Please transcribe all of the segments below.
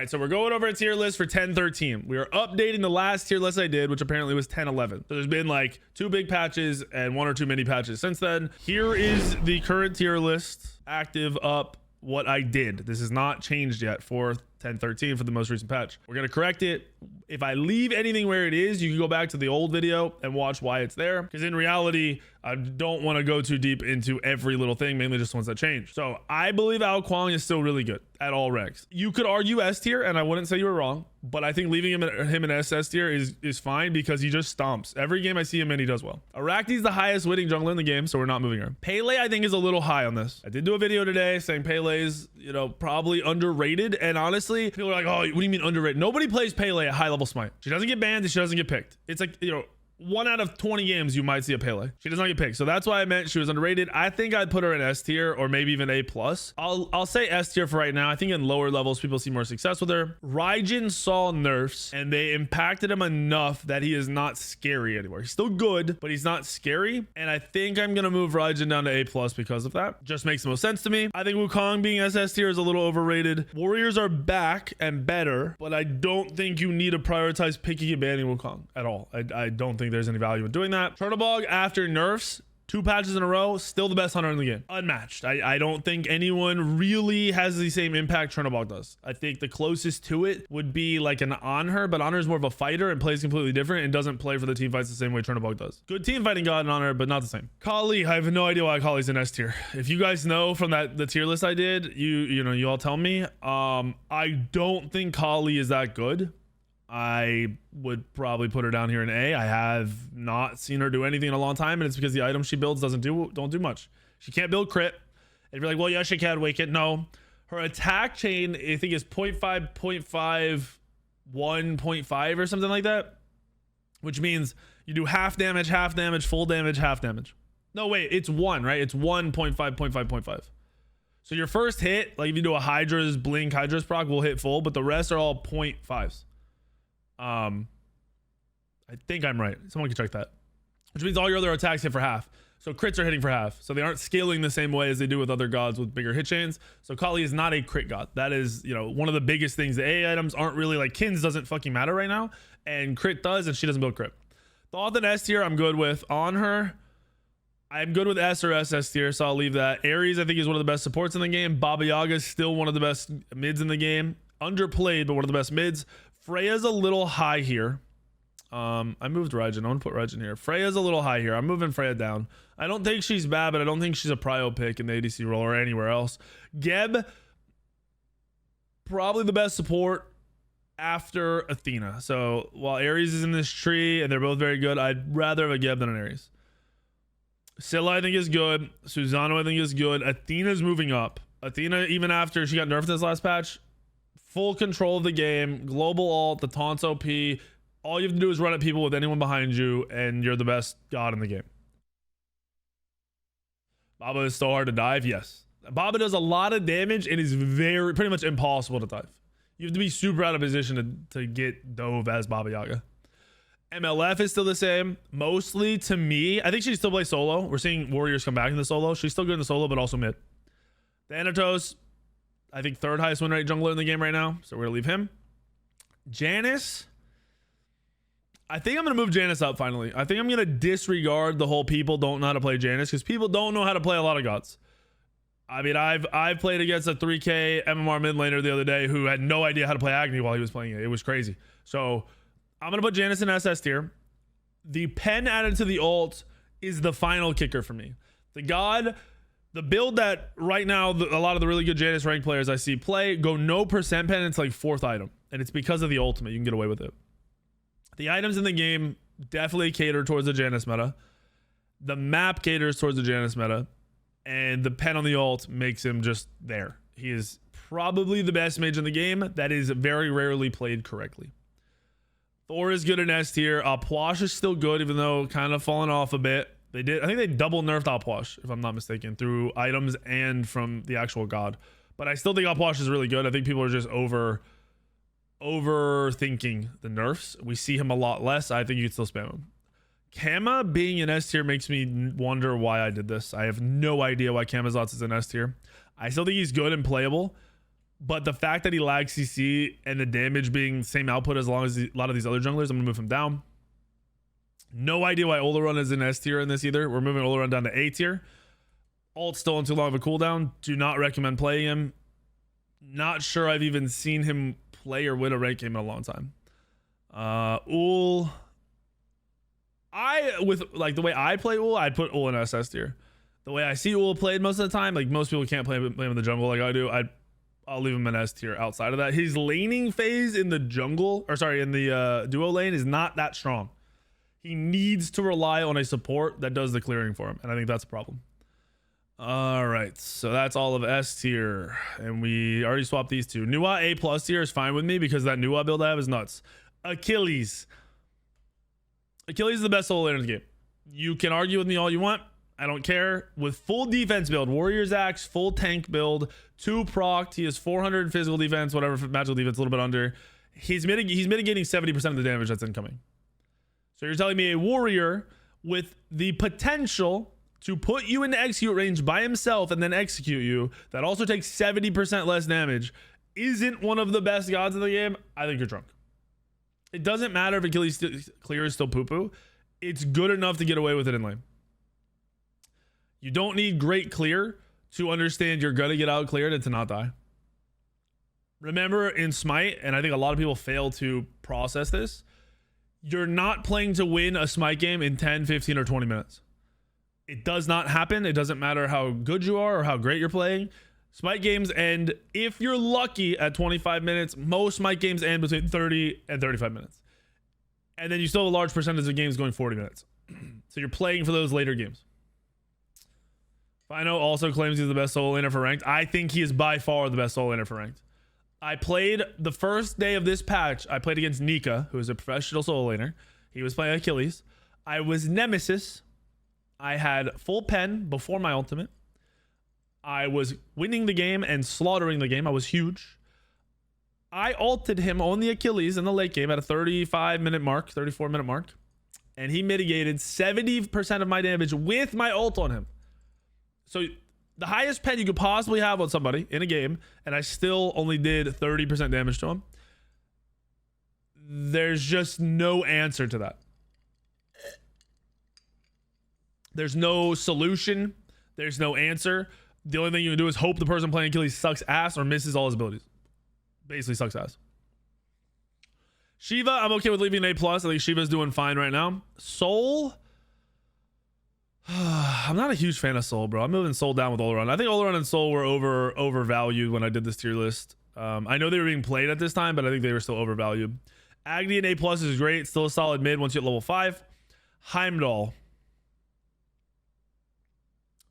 right, so we're going over a tier list for 10-13. We are updating the last tier list I did, which apparently was 10-11. So there's been like 2 big patches and 1 or 2 mini patches since then. Here is the current tier list, active up, what I did. This is not changed yet for 10-13 for the most recent patch. We're going to correct it. If I leave anything where it is, you can go back to the old video and watch why it's there. Because in reality, I don't want to go too deep into every little thing, mainly just ones that change. So I believe Ao Kwang is still really good at all regs. You could argue S tier, and I wouldn't say you were wrong, but I think leaving him in SS tier is fine because he just stomps. Every game I see him in, he does well. Arakni's the highest winning jungler in the game, so we're not moving her. Pele, I think, is a little high on this. I did do a video today saying Pele's, probably underrated, and honestly, people are like, oh, what do you mean underrated? Nobody plays Pele at high level Smite. She doesn't get banned and she doesn't get picked. It's like, 1 out of 20 games you might see a Pele. She does not get picked. So that's why I meant she was underrated. I think I'd put her in S tier or maybe even A+. I'll say S tier for right now. I think in lower levels people see more success with her. Raijin saw nerfs and they impacted him enough that he is not scary anymore. He's still good, but he's not scary. And I think I'm gonna move Raijin down to A+ because of that. Just makes the most sense to me. I think Wukong being SS tier is a little overrated. Warriors are back and better, but I don't think you need to prioritize picking and banning Wukong at all. I don't think there's any value in doing that. Chernobog after nerfs, 2 patches in a row, still the best hunter in the game. Unmatched. I don't think anyone really has the same impact Chernobog does. I think the closest to it would be like an Honor, but Honor is more of a fighter and plays completely different and doesn't play for the team fights the same way Chernobog does. Good team fighting god in Honor, but not the same. Kali, I have no idea why Kali's in S tier. If you guys know from the tier list I did, you all tell me. I don't think Kali is that good. I would probably put her down here in A. I have not seen her do anything in a long time, and it's because the items she builds don't do much. She can't build crit. And you're like, well, yeah, she can wake it. No. Her attack chain, I think, is 0.5, 0.5, 1.5 or something like that. Which means you do half damage, full damage, half damage. No, wait, it's 1, right? It's 1.5, 0.5, 0.5. So your first hit, like if you do a Hydra's blink, Hydra's proc will hit full, but the rest are all 0.5s. I think I'm right. Someone can check that. Which means all your other attacks hit for half. So crits are hitting for half. So they aren't scaling the same way as they do with other gods with bigger hit chains. So Kali is not a crit god. That is, one of the biggest things. The A items aren't really like Kins doesn't fucking matter right now. And crit does, and she doesn't build crit. Thoth and S tier I'm good with. On her, I'm good with S or SS tier, so I'll leave that. Ares I think is one of the best supports in the game. Baba Yaga is still one of the best mids in the game. Underplayed, but one of the best mids. Freya's a little high here. I moved Raijin. I want to put Raijin here. Freya's a little high here. I'm moving Freya down. I don't think she's bad, but I don't think she's a prio pick in the ADC role or anywhere else. Geb, probably the best support after Athena. So while Ares is in this tree and they're both very good, I'd rather have a Geb than an Ares. Scylla I think is good. Susano I think is good. Athena's moving up. Athena, even after she got nerfed this last patch, full control of the game, global ult, the taunts OP. All you have to do is run at people with anyone behind you, and you're the best god in the game. Baba is so hard to dive, yes. Baba does a lot of damage and is pretty much impossible to dive. You have to be super out of position to get dove as Baba Yaga. MLF is still the same. Mostly to me, I think she still plays solo. We're seeing warriors come back in the solo. She's still good in the solo, but also mid. Thanatos, I think 3rd highest win rate jungler in the game right now, so we're gonna leave him. Janice, I think I'm gonna move Janice up finally. I think I'm gonna disregard the whole people don't know how to play Janice, because people don't know how to play a lot of gods. I mean, I've played against a 3K MMR mid laner the other day who had no idea how to play Agni while he was playing it. It was crazy. So I'm gonna put Janice in SS tier. The pen added to the ult is the final kicker for me. The build that right now a lot of the really good Janice rank players I see play go no percent pen. It's like 4th item, and it's because of the ultimate. You can get away with it. The items in the game definitely cater towards the Janice meta. The map caters towards the Janice meta, and the pen on the ult makes him just there. He is probably the best mage in the game that is very rarely played correctly. Thor is good in S tier. Pwash is still good, even though kind of fallen off a bit. I think they double nerfed Opwash, if I'm not mistaken, through items and from the actual god. But I still think Opwash is really good. I think people are just overthinking the nerfs. We see him a lot less. I think you could still spam him. Kama being in S tier makes me wonder why I did this. I have no idea why Kamazots is in S tier. I still think he's good and playable, But the fact that he lags CC and the damage being the same output as long as a lot of these other junglers, I'm gonna move him down. No idea why Olaron is in S tier in this either. We're moving Olaron down to A tier. Ult's still on too long of a cooldown. Do not recommend playing him. Not sure I've even seen him play or win a rank game in a long time. Ul. With like the way I play Ul, I'd put Ul in SS tier. The way I see Ul played most of the time, like most people can't play him in the jungle like I do. I'll leave him in S tier. Outside of that, his laning phase in the jungle, or sorry, in the duo lane is not that strong. He needs to rely on a support that does the clearing for him, and I think that's a problem. All right, so that's all of S tier, and we already swapped these two. Nua A plus tier is fine with me because that Nua build I have is nuts. Achilles is the best solo laner in the game. You can argue with me all you want. I don't care. With full defense build, Warrior's Axe, full tank build, 2 proc, he has 400 physical defense, whatever, magical defense, a little bit under. He's mitigating 70% of the damage that's incoming. So you're telling me a warrior with the potential to put you into execute range by himself and then execute you, that also takes 70% less damage, isn't one of the best gods in the game? I think you're drunk. It doesn't matter if Achilles clear is still poo-poo. It's good enough to get away with it in lane. You don't need great clear to understand you're gonna get out cleared and to not die. Remember in Smite, and I think a lot of people fail to process this, you're not playing to win a Smite game in 10, 15, or 20 minutes. It does not happen. It doesn't matter how good you are or how great you're playing. Smite games end, if you're lucky, at 25 minutes. Most Smite games end between 30 and 35 minutes. And then you still have a large percentage of games going 40 minutes. So you're playing for those later games. Fino also claims he's the best solo laner for ranked. I think he is by far the best solo laner for ranked. I played the first day of this patch. I played against Nika, who is a professional solo laner. He was playing Achilles. I was Nemesis. I had full pen before my ultimate. I was winning the game and slaughtering the game. I was huge. I ulted him on the Achilles in the late game at a 35-minute mark, 34-minute mark. And he mitigated 70% of my damage with my ult on him. So the highest pen you could possibly have on somebody in a game, and I still only did 30% damage to him. There's just no answer to that. There's no solution. There's no answer. The only thing you can do is hope the person playing Achilles sucks ass or misses all his abilities. Basically sucks ass. Shiva, I'm okay with leaving an A+. I think Shiva's doing fine right now. Soul, I'm not a huge fan of Soul, bro. I'm moving Soul down with Olaron. I think Olaron and Soul were overvalued when I did this tier list. I know they were being played at this time, but I think they were still overvalued. Agni and A+ is great. Still a solid mid once you hit level 5. Heimdall.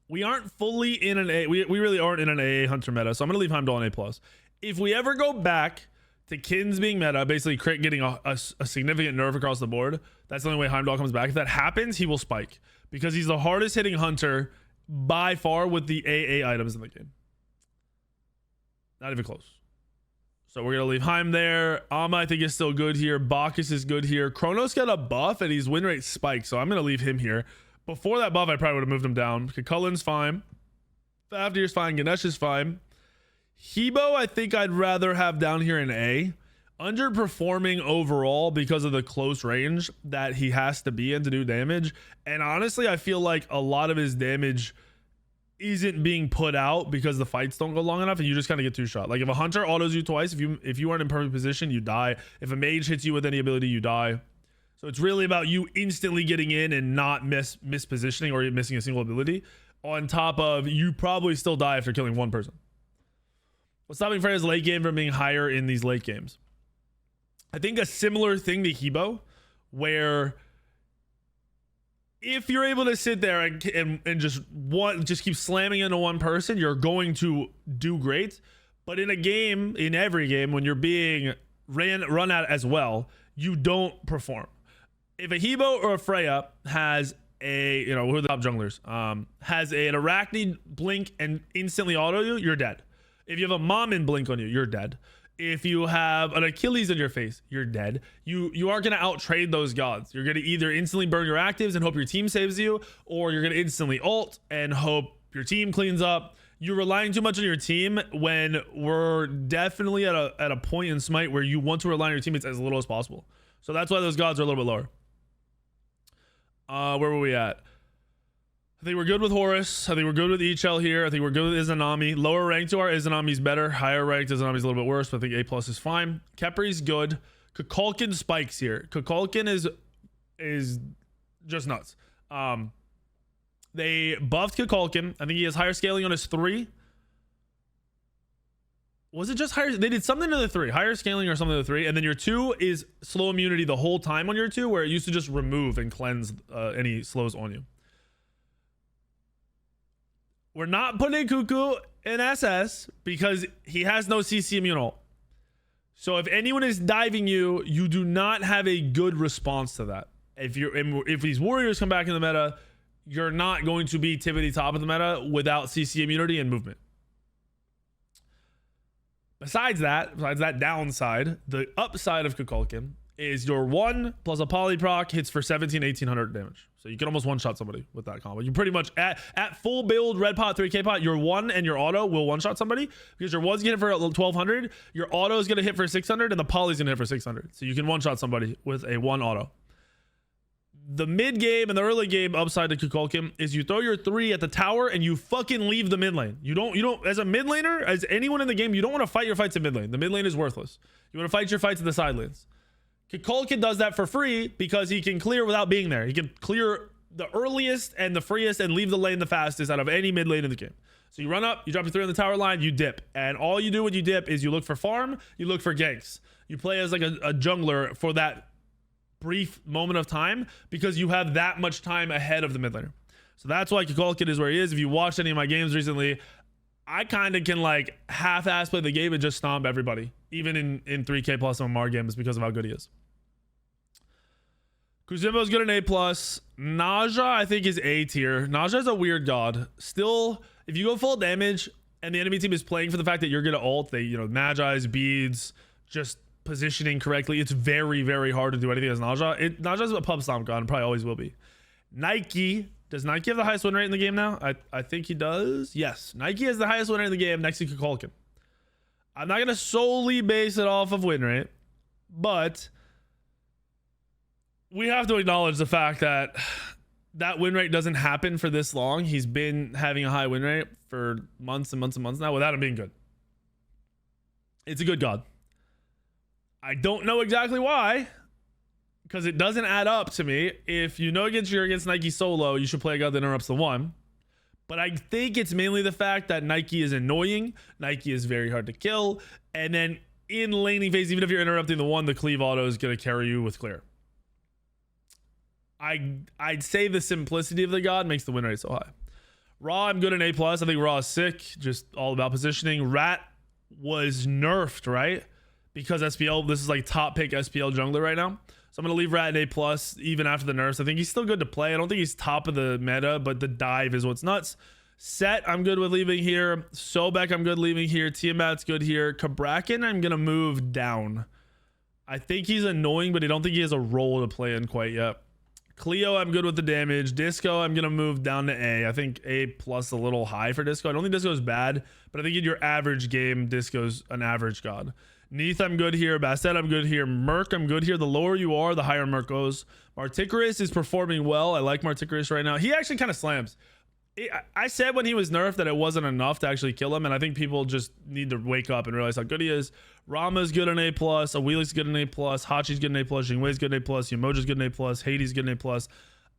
We aren't fully in an A. We really aren't in an AA Hunter meta, so I'm going to leave Heimdall in A+. If we ever go back to Kins being meta, basically Crit getting a significant nerf across the board, that's the only way Heimdall comes back. If that happens, he will spike because he's the hardest hitting Hunter by far with the AA items in the game. Not even close. So we're going to leave Heim there. Amma, I think, is still good here. Bacchus is good here. Kronos got a buff and his win rate spiked, so I'm going to leave him here. Before that buff, I probably would have moved him down. Cullen's fine. Fafnir's fine. Ganesh is fine. Hebo, I think I'd rather have down here in A. Underperforming overall because of the close range that he has to be in to do damage. And honestly, I feel like a lot of his damage isn't being put out because the fights don't go long enough and you just kind of get two-shot. Like if a Hunter autos you twice, if you aren't in perfect position, you die. If a mage hits you with any ability, you die. So it's really about you instantly getting in and not mispositioning or missing a single ability, on top of you probably still die after killing one person. What's stopping Freya's late game from being higher in these late games? I think a similar thing to Hebo, where if you're able to sit there and just keep slamming into one person, you're going to do great. But in a game, in every game, when you're being run at as well, you don't perform. If a Hebo or a Freya has a, who are the top junglers, has an Arachnid blink and instantly auto you, you're dead. If you have a Mammon blink on you, you're dead. If you have an Achilles in your face, you're dead. You aren't going to out-trade those gods. You're going to either instantly burn your actives and hope your team saves you, or you're going to instantly ult and hope your team cleans up. you're relying too much on your team when we're definitely at a point in Smite where you want to rely on your teammates as little as possible. So that's why those gods are a little bit lower. Where were we at? I think we're good with Horus. I think we're good with Echel here. I think we're good with Izanami. Lower ranked to our Izanami's better. Higher ranked Izanami's a little bit worse, but I think A+ is fine. Kepri's good. Kukulkan spikes here. Kukulkan is just nuts. They buffed Kukulkan. I think he has higher scaling on his 3. Was it just higher? They did something to the 3, higher scaling or something to the 3, and then your 2 is slow immunity the whole time on your 2, where it used to just remove and cleanse any slows on you. We're not putting Cuckoo in SS because he has no CC immune ult. So if anyone is diving you, you do not have a good response to that. If these warriors come back in the meta, you're not going to be tippity top of the meta without CC immunity and movement. Besides that downside, the upside of Kukulkan is your 1 plus a poly proc hits for 1800 damage. So you can almost one-shot somebody with that combo. You pretty much, at full build red pot, 3k pot, your 1 and your auto will one-shot somebody because your 1's gonna hit for 1200, your auto is gonna hit for 600, and the poly's gonna hit for 600. So you can one-shot somebody with a 1 auto. The mid game and the early game upside to Kukulkan is you throw your 3 at the tower and you fucking leave the mid lane. You don't, as a mid laner, as anyone in the game, you don't want to fight your fights in mid lane. The mid lane is worthless. You want to fight your fights in the side lanes. Kukulkan does that for free because he can clear without being there. He can clear the earliest and the freest and leave the lane the fastest out of any mid lane in the game. So you run up, you drop your 3 on the tower line, you dip. And all you do when you dip is you look for farm, you look for ganks. You play as like a jungler for that brief moment of time because you have that much time ahead of the mid laner. So that's why Kukulkan is where he is. If you watched any of my games recently, I kind of can like half-ass play the game and just stomp everybody, even in 3k plus MMR games because of how good he is. Kuzimbo's good in A+. Naja, I think, is A tier. Naja is a weird god. Still, if you go full damage and the enemy team is playing for the fact that you're going to ult, they, Magi's, beads, just positioning correctly, it's very, very hard to do anything as Naja. Naja's a pub stomp god and probably always will be. Nike. Does Nike have the highest win rate in the game now? I think he does. Yes. Nike has the highest win rate in the game next to Kukulkan. I'm not going to solely base it off of win rate, but we have to acknowledge the fact that that win rate doesn't happen for this long. He's been having a high win rate for months and months and months now without him being good. It's a good god. I don't know exactly why, because it doesn't add up to me. If you know you're against Nike solo, you should play a god that interrupts the 1. But I think it's mainly the fact that Nike is annoying. Nike is very hard to kill. And then in laning phase, even if you're interrupting the 1, the cleave auto is going to carry you with clear. I'd say the simplicity of the god makes the win rate so high. Raw, I'm good in A+. I think Raw is sick. Just all about positioning. Rat was nerfed, right? Because SPL, this is like top pick SPL jungler right now. So I'm going to leave Rat in A+, even after the nerfs. I think he's still good to play. I don't think he's top of the meta, but the dive is what's nuts. Set, I'm good with leaving here. Sobek, I'm good leaving here. Tiamat's good here. Kabrakan, I'm going to move down. I think he's annoying, but I don't think he has a role to play in quite yet. Cleo, I'm good with the damage. Disco, I'm going to move down to A. I think A+ a little high for Disco. I don't think Disco is bad, but I think in your average game, Disco's an average god. Neath, I'm good here. Bastet, I'm good here. Merc, I'm good here. The lower you are, the higher Merc goes. Marticarus is performing well. I like Marticarus right now. He actually kind of slams. I said when he was nerfed that it wasn't enough to actually kill him, and I think people just need to wake up and realize how good he is. Rama's good in A+, Awilik's good in A+, Hachi's good in A+, Jingwei's good in A+, Yamoja's good in A+, Hades good in A+.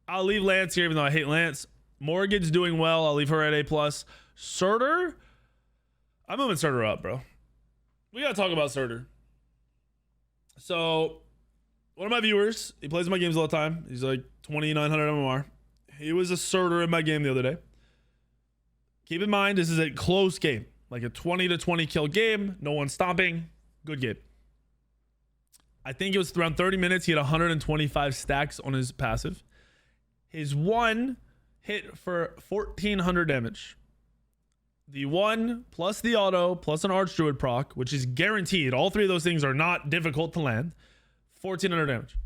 I'll leave Lance here even though I hate Lance. Morgan's doing well. I'll leave her at A+. Surtur, I'm moving Surtur up, bro. We gotta talk about Surtur. So one of my viewers, he plays my games all the time. He's like 2,900 MMR. He was a Surtur in my game the other day. Keep in mind, this is a close game, like a 20 to 20 kill game. No one stomping. Good game. I think it was around 30 minutes. He had 125 stacks on his passive. His 1 hit for 1,400 damage. The 1 plus the auto plus an Archdruid proc, which is guaranteed. All 3 of those things are not difficult to land. 1,400 damage.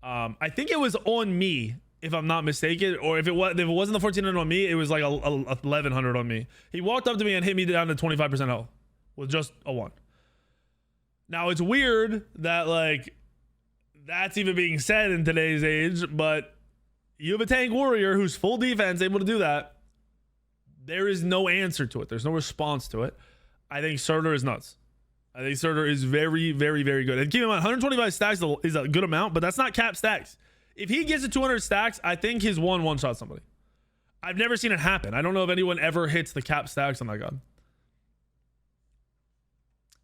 I think it was on me if I'm not mistaken, or if it wasn't the 1400 on me, it was like a 1100 on me. He walked up to me and hit me down to 25% health with just a 1. Now it's weird that like that's even being said in today's age, but you have a tank warrior who's full defense, able to do that. There is no answer to it. There's no response to it. I think Surtur is nuts. I think Surtur is very, very, very good. And keep in mind, 125 stacks is a good amount, but that's not cap stacks. If he gets to 200 stacks, I think his one-shot somebody. I've never seen it happen. I don't know if anyone ever hits the cap stacks on that gun.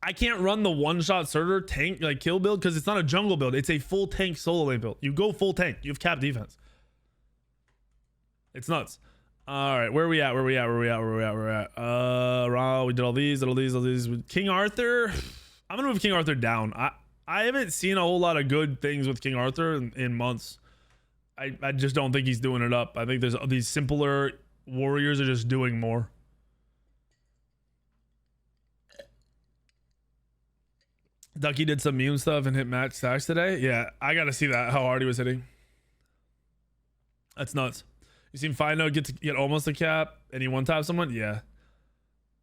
I can't run the one-shot Surtur tank like kill build because it's not a jungle build. It's a full tank solo lane build. You go full tank. You have cap defense. It's nuts. All right, where are we at? We did all these. With King Arthur, I'm gonna move King Arthur down. I haven't seen a whole lot of good things with King Arthur in months. I just don't think he's doing it up. I think there's these simpler warriors are just doing more. Ducky did some meme stuff and hit match stacks today. Yeah, I gotta see that, how hard he was hitting. That's nuts. You seen Fino get almost a cap and he one-tap someone? Yeah.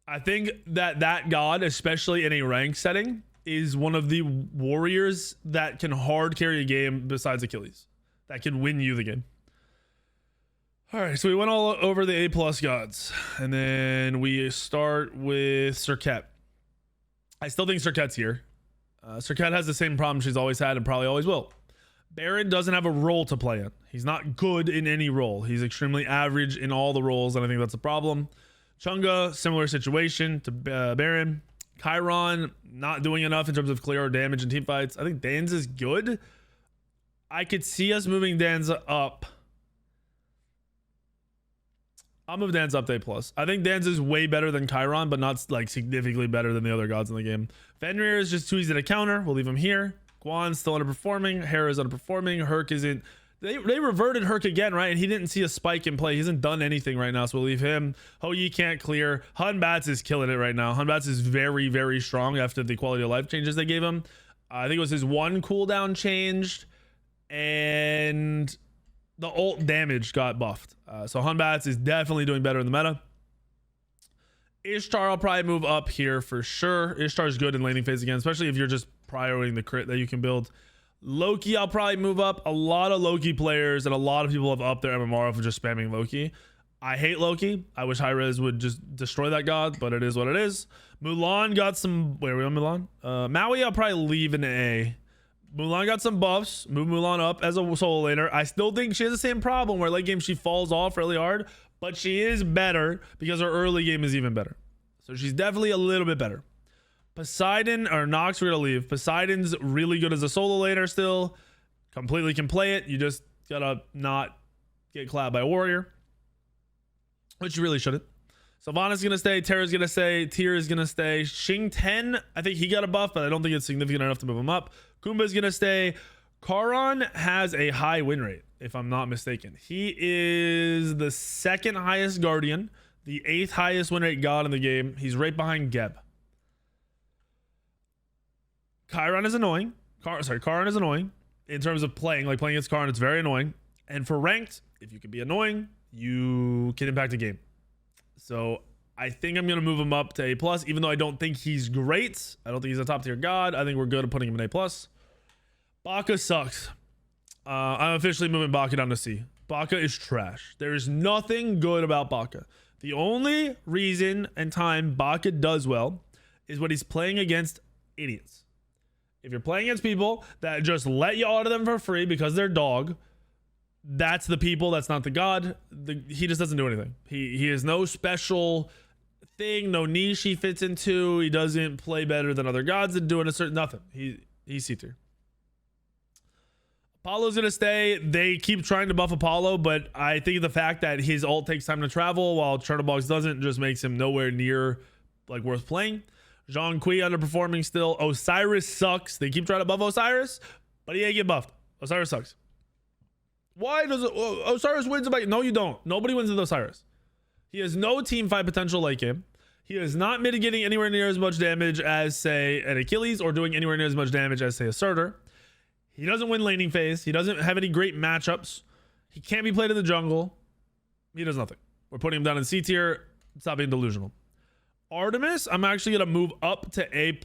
I think that god, especially in a rank setting, is one of the warriors that can hard carry a game besides Achilles. That can win you the game. All right, so we went all over the A+ gods. And then we start with Serket. I still think Serket's here. Serket has the same problem she's always had and probably always will. Baron doesn't have a role to play in. He's not good in any role. He's extremely average in all the roles, and I think that's a problem. Chunga, similar situation to Baron. Chiron, not doing enough in terms of clear or damage in team fights. I think Dan's is good. I could see us moving Danza up. I'll move Danza up to A+. I think Danza is way better than Chiron, but not like significantly better than the other gods in the game. Fenrir is just too easy to counter. We'll leave him here. Guan's still underperforming. Hera is underperforming. Herc isn't. They reverted Herc again, right? And he didn't see a spike in play. He hasn't done anything right now, so we'll leave him. Ho Yi can't clear. Hun Bats is killing it right now. Hun Bats is very, very strong after the quality of life changes they gave him. I think it was his 1 cooldown changed, and the ult damage got buffed. So Hun Bats is definitely doing better in the meta. Ishtar, I'll probably move up here for sure. Ishtar's good in laning phase again, especially if you're just prioring the crit that you can build. Loki, I'll probably move up. A lot of Loki players and a lot of people have upped their MMR for just spamming Loki. I hate Loki. I wish Hi-Rez would just destroy that god, but it is what it is. Mulan got some... Wait, are we on Mulan? Maui, I'll probably leave in A. Mulan got some buffs. Move Mulan up as a solo laner. I still think she has the same problem where late game she falls off really hard, but she is better because her early game is even better. So she's definitely a little bit better. Poseidon or Nox, we're gonna leave. Poseidon's really good as a solo laner still. Completely can play it. You just gotta not get clapped by a warrior, which you really shouldn't. Sylvanas gonna stay. Terra's gonna stay. Tyr is gonna stay. Xing 10, I think he got a buff, but I don't think it's significant enough to move him up. Kumba's gonna stay. Charon has a high win rate, if I'm not mistaken. He is the 2nd highest guardian, the 8th highest win rate god in the game. He's right behind Geb. Chiron is annoying. Charon is annoying in terms of playing against Charon. It's very annoying. And for ranked, if you can be annoying, you can impact a game. So I think I'm gonna move him up to A+, even though I don't think he's great. I don't think he's a top tier god. I think we're good at putting him in A+. Baka sucks. I'm officially moving Baka down to C. Baka is trash. There is nothing good about Baka. The only reason and time Baka does well is when he's playing against idiots. If you're playing against people that just let you auto them for free because they're dog, that's the people. That's not the god. He just doesn't do anything. He has no special thing, no niche he fits into. He doesn't play better than other gods and doing a certain nothing. He's C-tier. Apollo's gonna stay. They keep trying to buff Apollo, but I think the fact that his ult takes time to travel while Chernobog's doesn't just makes him nowhere near like worth playing. Zhong Kui underperforming still. Osiris sucks. They keep trying to buff Osiris, but he ain't get buffed. Osiris sucks. Why does Osiris wins about? No, you don't. Nobody wins with Osiris. He has no team fight potential like him. He is not mitigating anywhere near as much damage as say an Achilles, or doing anywhere near as much damage as say a Surtur. He doesn't win laning phase. He doesn't have any great matchups. He can't be played in the jungle. He does nothing. We're putting him down in C tier. Stop being delusional. Artemis, I'm actually going to move up to A+.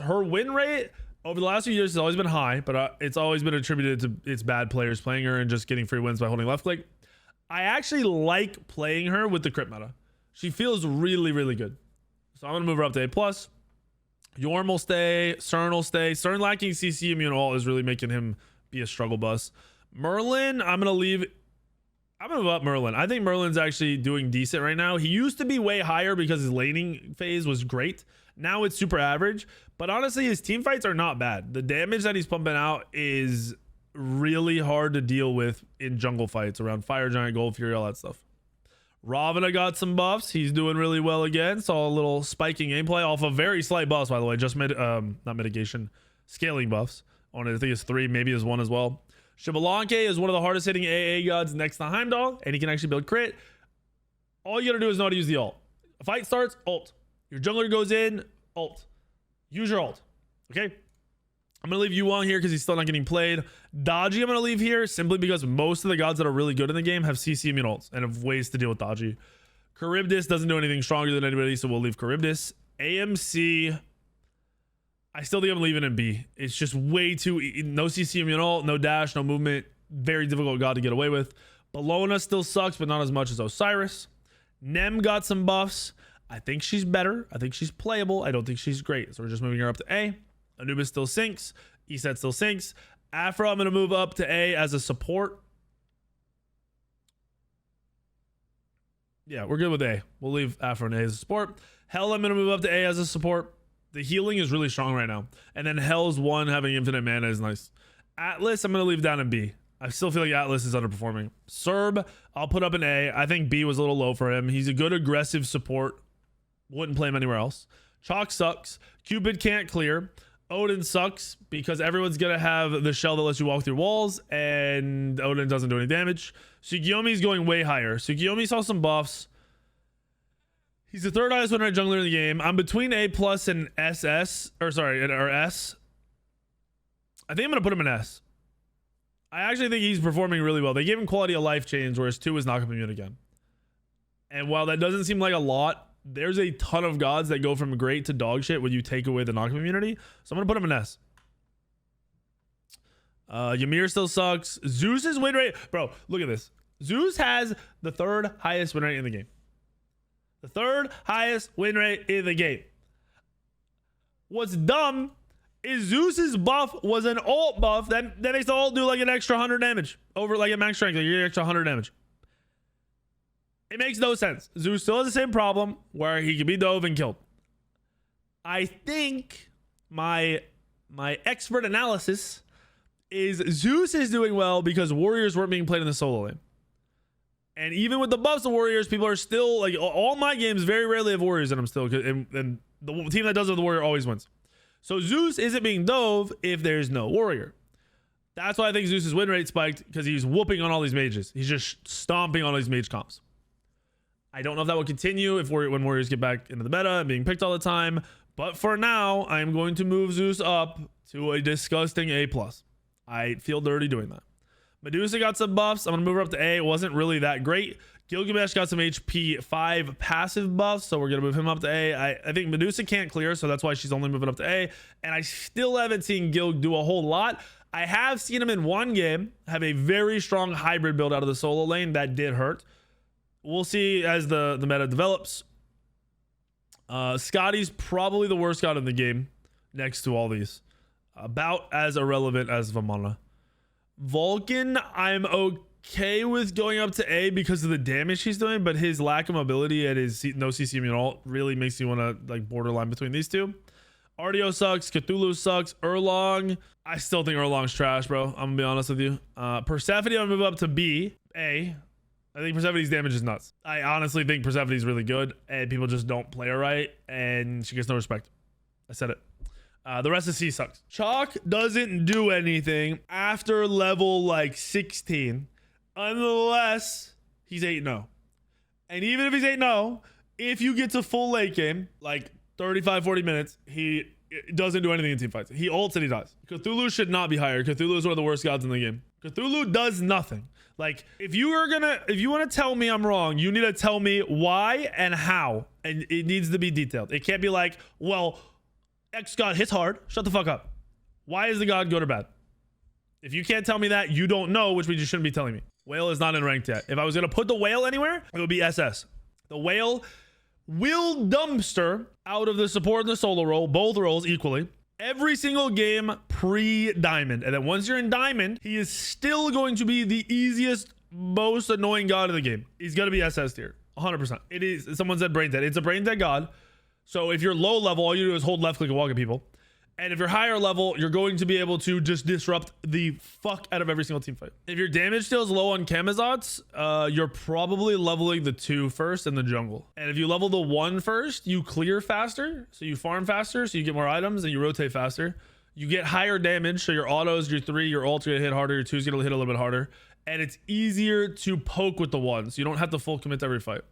Her win rate over the last few years has always been high, but it's always been attributed to its bad players playing her and just getting free wins by holding left click. I actually like playing her with the crit meta. She feels really, really good. So I'm going to move her up to A+. Yorm will stay. Cern will stay. Cern lacking CC immune ult is really making him be a struggle bus. Merlin, I'm going to leave. I'm going to move up Merlin. I think Merlin's actually doing decent right now. He used to be way higher because his laning phase was great. Now it's super average. But honestly, his team fights are not bad. The damage that he's pumping out is really hard to deal with in jungle fights around Fire Giant, Gold Fury, all that stuff. Ravana got some buffs. He's doing really well again. Saw a little spiking gameplay off of very slight buffs, by the way. Just not mitigation, scaling buffs on it. I think it's 3, maybe it's 1 as well. Shibalanke is one of the hardest hitting AA gods next to Heimdall, and he can actually build crit. All you gotta do is know how to use the ult. A fight starts, ult. Your jungler goes in, ult. Use your ult. Okay? I'm gonna leave Yuan here because he's still not getting played. Dodgy I'm gonna leave here simply because most of the gods that are really good in the game have CC immune ults and have ways to deal with Dodgy. Charybdis doesn't do anything stronger than anybody, so we'll leave Charybdis. AMC, I still think I'm leaving in B. It's just way too no CC immune ult, no dash, no movement. Very difficult god to get away with. Bellona still sucks, but not as much as Osiris. Nem got some buffs. I think she's better. I think she's playable. I don't think she's great. So we're just moving her up to A. Anubis still sinks. Eset still sinks. Afro, I'm going to move up to A as a support. Yeah, we're good with A. We'll leave Afro and A as a support. Hell, I'm going to move up to A as a support. The healing is really strong right now. And then Hell's 1 having infinite mana is nice. Atlas, I'm going to leave down in B. I still feel like Atlas is underperforming. Serb, I'll put up an A. I think B was a little low for him. He's a good aggressive support. Wouldn't play him anywhere else. Chalk sucks. Cupid can't clear. Odin sucks because everyone's going to have the shell that lets you walk through walls, and Odin doesn't do any damage. Tsukiyomi's going way higher. Tsukiyomi saw some buffs. He's the third highest winner jungler in the game. I'm between A+ and SS, or S. I think I'm going to put him in S. I actually think he's performing really well. They gave him quality of life change, whereas 2 is knock-up immune again. And while that doesn't seem like a lot, there's a ton of gods that go from great to dog shit when you take away the knock-up immunity. So I'm going to put him in S. Ymir still sucks. Zeus's win rate. Bro, look at this. Zeus has the 3rd highest win rate in the game. The 3rd highest win rate in the game. What's dumb is Zeus's buff was an ult buff that makes the ult do like an extra 100 damage over like a max strength. Like you get an extra 100 damage. It makes no sense. Zeus still has the same problem where he can be dove and killed. I think my expert analysis is Zeus is doing well because warriors weren't being played in the solo lane. And even with the buffs of warriors, people are still like all my games very rarely have warriors in them still, and the team that does it with the warrior always wins. So Zeus isn't being dove if there's no warrior. That's why I think Zeus's win rate spiked, because he's whooping on all these mages. He's just stomping on all these mage comps. I don't know if that will continue when warriors get back into the meta and being picked all the time. But for now, I'm going to move Zeus up to a disgusting A+. I feel dirty doing that. Medusa got some buffs. I'm going to move her up to A. It wasn't really that great. Gilgamesh got some HP 5 passive buffs, so we're going to move him up to A. I think Medusa can't clear, so that's why she's only moving up to A. And I still haven't seen Gilg do a whole lot. I have seen him in one game have a very strong hybrid build out of the solo lane that did hurt. We'll see as the meta develops. Scotty's probably the worst god in the game next to all these. About as irrelevant as Vamana. Vulcan, I'm okay with going up to A because of the damage he's doing, but his lack of mobility and his no CC immune ult really makes you want to like borderline between these two. Artio sucks. Cthulhu sucks. Erlong, I still think Erlong's trash, bro. I'm gonna be honest with you. Persephone, I'm gonna move up to B. A. I think Persephone's damage is nuts. I honestly think Persephone's really good, and people just don't play her right, and she gets no respect. I said it. The rest of C sucks. Chalk doesn't do anything after level like 16 unless he's 8-0. And even if he's 8-0, if you get to full late game, like 35-40 minutes, he doesn't do anything in team fights. He ults and he dies. Cthulhu should not be higher. Cthulhu is one of the worst gods in the game. Cthulhu does nothing. Like, if you want to tell me I'm wrong, you need to tell me why and how, and it needs to be detailed. It can't be like, well, X god hits hard. Shut the fuck up. Why is the god good or bad? If you can't tell me that, you don't know, which means you shouldn't be telling me. Whale is not in ranked yet. If I was gonna put the whale anywhere, it would be SS. The whale will dumpster out of the support and the solo role, both roles equally, every single game pre-diamond. And then once you're in diamond, he is still going to be the easiest, most annoying god in the game. He's gonna be SS tier, 100%. It is. Someone said brain dead. It's a brain dead god. So if you're low level, all you do is hold left click and walk at people. And if you're higher level, you're going to be able to just disrupt the fuck out of every single team fight. If your damage still is low on Kamazots, you're probably leveling the 2 first in the jungle. And if you level the 1 first, you clear faster. So you farm faster, so you get more items, and you rotate faster. You get higher damage, so your autos, your 3, your ult's gonna hit harder, your 2's gonna hit a little bit harder. And it's easier to poke with the 1, so you don't have to full commit to every fight.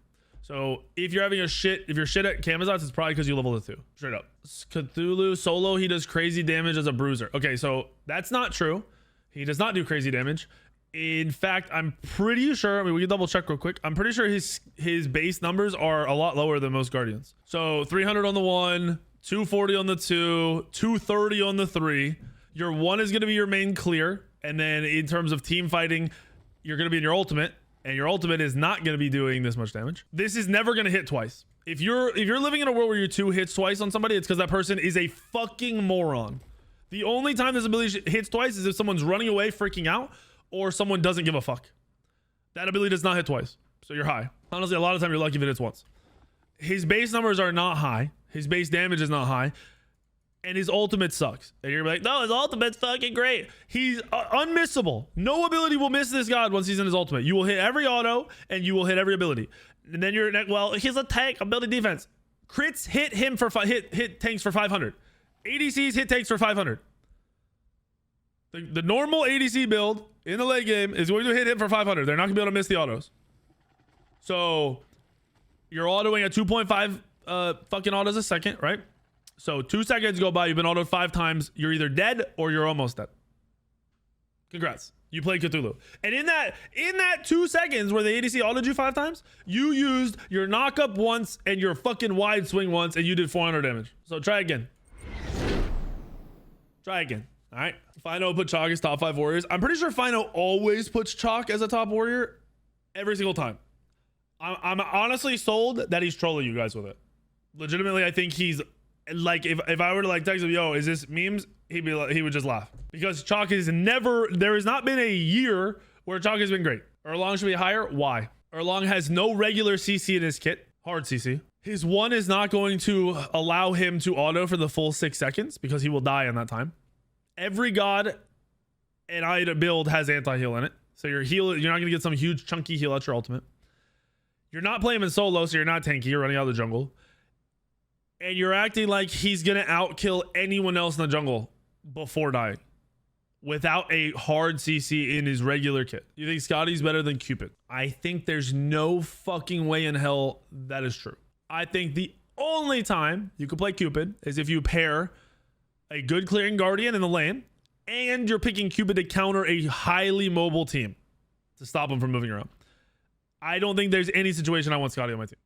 So if you're shit at Kamazots, it's probably because you level the 2. Straight up. Cthulhu solo, he does crazy damage as a bruiser. Okay, so that's not true. He does not do crazy damage. In fact, I'm pretty sure, I mean, we can double check real quick. I'm pretty sure his base numbers are a lot lower than most Guardians. So 300 on the 1, 240 on the 2, 230 on the 3. Your 1 is going to be your main clear. And then in terms of team fighting, you're going to be in your ultimate. And your ultimate is not going to be doing this much damage. This is never going to hit twice. If you're living in a world where your 2 hits twice on somebody, it's because that person is a fucking moron. The only time this ability hits twice is if someone's running away, freaking out, or someone doesn't give a fuck. That ability does not hit twice. So you're high. Honestly, a lot of time you're lucky if it hits once. His base numbers are not high. His base damage is not high. And his ultimate sucks. And you're like, no, his ultimate's fucking great. He's unmissable. No ability will miss this god once he's in his ultimate. You will hit every auto and you will hit every ability. And then you're like, well, he's a tank. I'm building defense. Crits hit him for hit tanks for 500. ADCs hit tanks for 500. The normal ADC build in the late game is going to hit him for 500. They're not gonna be able to miss the autos. So you're autoing at 2.5 fucking autos a second, right? So 2 seconds go by, you've been autoed 5 times. You're either dead or you're almost dead. Congrats. You played Cthulhu. And in that 2 seconds where the ADC autoed you 5 times, you used your knock up once and your fucking wide swing once, and you did 400 damage. So try again. Try again. All right. Fino put Chalk as top 5 warriors. I'm pretty sure Fino always puts Chalk as a top warrior every single time. I'm honestly sold that he's trolling you guys with it. Legitimately, I think he's like, if I were to like text him, yo, is this memes? He'd be like, he would just laugh, because Chalk is there has not been a year where Chalk has been great. Erlong should be higher. Why? Erlong has no regular CC in his kit. Hard CC. His 1 is not going to allow him to auto for the full 6 seconds because he will die in that time. Every god and item build has anti-heal in it. So you're not going to get some huge chunky heal at your ultimate. You're not playing him in solo, so you're not tanky. You're running out of the jungle. And you're acting like he's going to outkill anyone else in the jungle before dying without a hard CC in his regular kit. You think Scotty's better than Cupid? I think there's no fucking way in hell that is true. I think the only time you could play Cupid is if you pair a good clearing guardian in the lane and you're picking Cupid to counter a highly mobile team to stop him from moving around. I don't think there's any situation I want Scotty on my team.